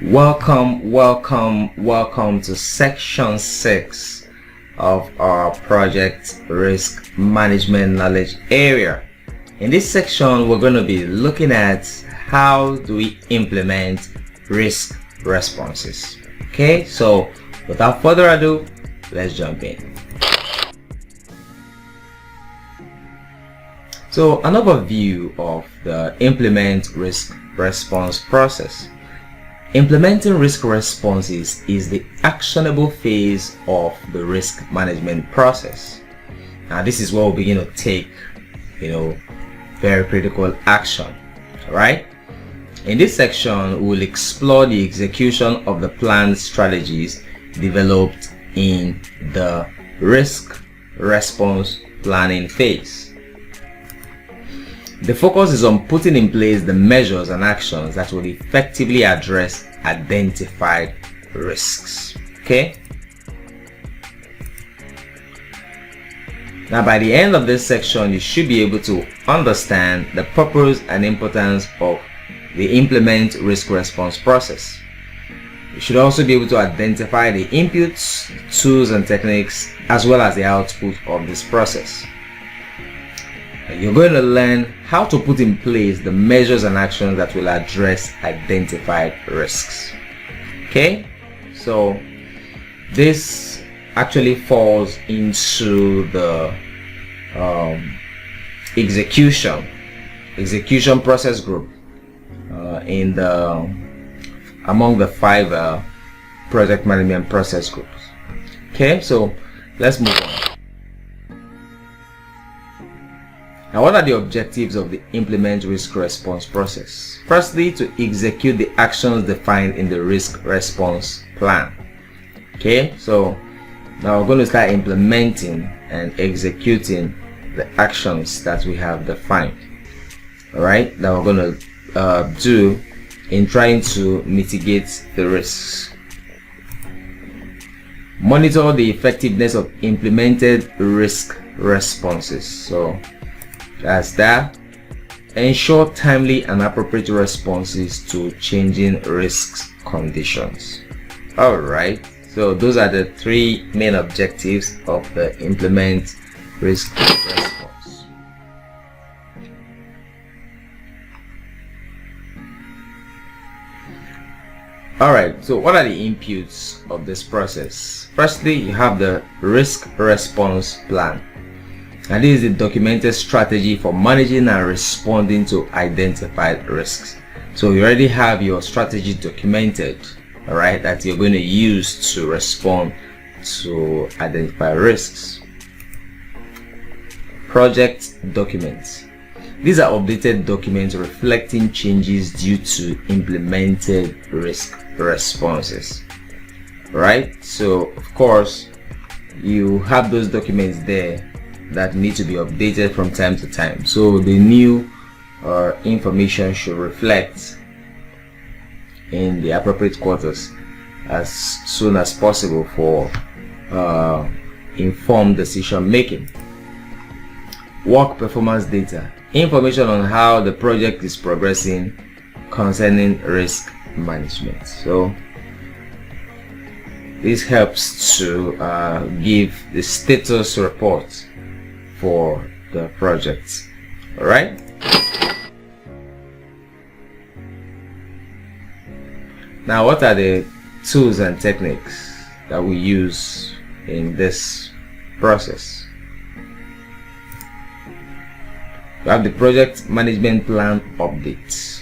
Welcome to section 6 of our project risk management knowledge area. In this section, we're going to be looking at how do we implement risk responses. Okay, so without further ado, let's jump in. So an overview of the implement risk response process. Implementing risk responses is the actionable phase of the risk management process. Now this is where we begin to take, very critical action. Alright? In this section, we'll explore the execution of the planned strategies developed in the risk response planning phase. The focus is on putting in place the measures and actions that will effectively address identified risks. Okay? Now, by the end of this section, you should be able to understand the purpose and importance of the implement risk response process. You should also be able to identify the inputs, tools, and techniques, as well as the output of this process. You're going to learn how to put in place the measures and actions that will address identified risks. Okay, so this actually falls into the execution process group among the 5 project management process groups. Okay, so let's move on. Now, what are the objectives of the implement risk response process? Firstly, to execute the actions defined in the risk response plan. Okay, so now we're going to start implementing and executing the actions that we have defined. Alright, that we're going to do in trying to mitigate the risks. Monitor the effectiveness of implemented risk responses. So that's that. Ensure timely and appropriate responses to changing risks conditions. Alright, so those are the 3 main objectives of the implement risk response. Alright, so what are the inputs of this process? Firstly, you have the risk response plan. And this is the documented strategy for managing and responding to identified risks. So you already have your strategy documented, alright, that you're going to use to respond to identified risks. Project documents. These are updated documents reflecting changes due to implemented risk responses. Right? So of course, you have those documents there that need to be updated from time to time, so the new information should reflect in the appropriate quarters as soon as possible for informed decision making. Work performance data, information on how the project is progressing concerning risk management. So this helps to give the status report for the project. Alright, now what are the tools and techniques that we use in this process? We have the project management plan updates.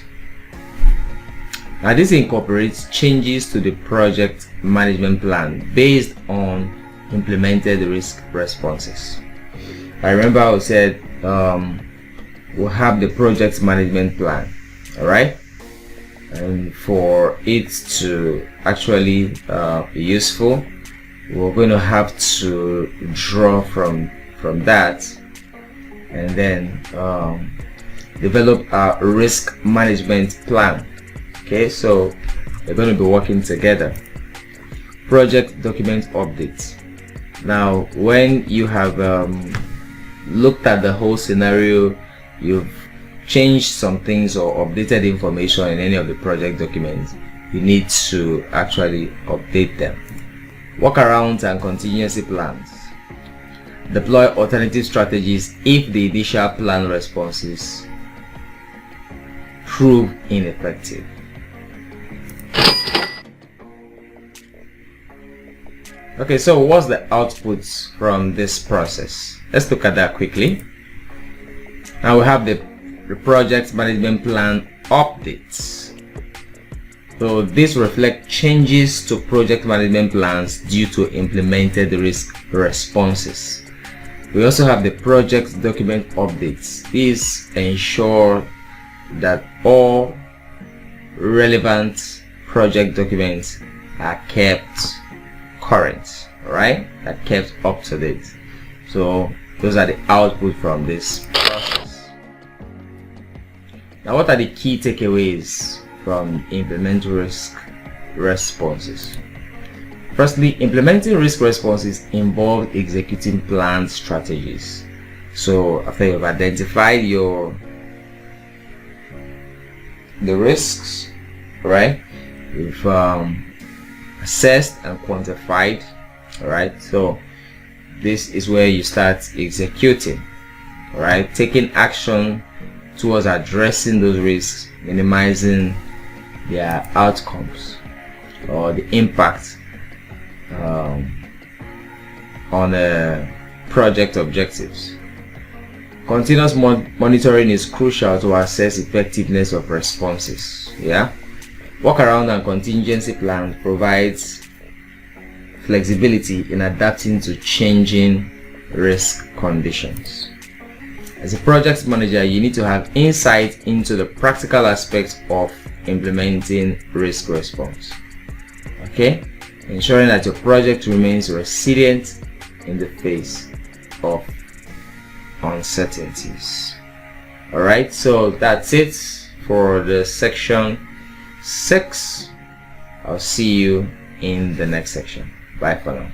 Now this incorporates changes to the project management plan based on implemented risk responses. I remember I said we'll have the project management plan, alright, and for it to actually be useful, we're going to have to draw from that and then develop a risk management plan. Okay, so they're going to be working together. Project document updates. Now when you have looked at the whole scenario, you've changed some things or updated information in any of the project documents, you need to actually update them. Workarounds and contingency plans. Deploy alternative strategies if the initial plan responses prove ineffective. Okay, so what's the output from this process? Let's look at that quickly. Now we have the project management plan updates. So this reflects changes to project management plans due to implemented risk responses. We also have the project document updates. These ensure that all relevant project documents are kept current, right? Are kept up to date. So those are the output from this process. Now, what are the key takeaways from implementing risk responses? Firstly, implementing risk responses involve executing planned strategies. So after you've identified the risks, right? You've assessed and quantified, right? So this is where you start executing, right? Taking action towards addressing those risks, minimizing their outcomes or the impact on project objectives. Continuous monitoring is crucial to assess effectiveness of responses. Workaround and contingency plan provides flexibility in adapting to changing risk conditions. As a project manager, you need to have insight into the practical aspects of implementing risk response. Okay, ensuring that your project remains resilient in the face of uncertainties. Alright, so that's it for the section 6. I'll see you in the next section. Bye for now.